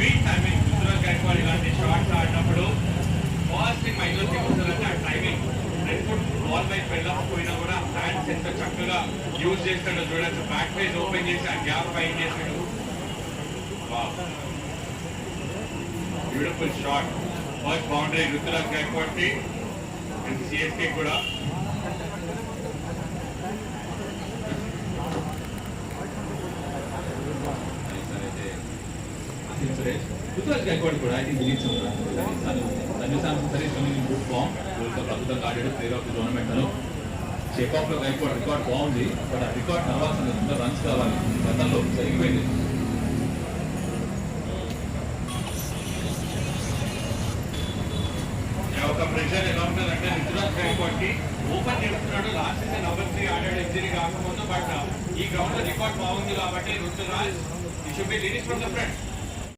Sweet timing Ruturaj Gaikwad ఇలాంటి shots ఆడినప్పుడు first thing మైండ్లో ఏమవుతుందంటే ఆ టైమింగ్. ఫ్రంట్ ఫుట్ బాల్ వైపు వెళ్ళకపోయినా కూడా హ్యాండ్స్ ఎంత చక్కగా యూజ్ చేస్తాడో చూడొచ్చు. బ్యాక్ పేజ్ ఓపెన్ చేసి ఆ గ్యాప్ ఫైన్ చేసాడు. Beautiful shot. First boundary Ruturaj Gaikwad కి అండ్ సిఎస్కే కూడా. రుతురాజ్ గైక్వాడ్ కూడా I think leads Sanju Samson సరే షోయింగ్ గుడ్ ఫామ్. అద్భుతంగా ఆడాడు ప్లేయర్ ఆఫ్ ది టోర్నమెంట్ లో. చెక్ ఆఫ్ లో గైక్వాడ్ రికార్డ్ బాగుంది, బట్ ఆ రికార్డ్ నవ్వాల్సిన రన్స్ కావాలి. గతంలో జరిగిపోయింది. ఒక ప్రెషర్ ఎలా ఉంటుందంటే రుతురాజ్ గైక్వాడ్ కి ఓపెన్ చేస్తున్నాడు. లాస్ట్ సీజన్ నంబర్ 3 ఆడాడు ఇంజరీ కాకపోతే, బట్ ఈ గ్రౌండ్ లో రికార్డ్ బాగుంది కాబట్టి Ruturaj should be leading from the front.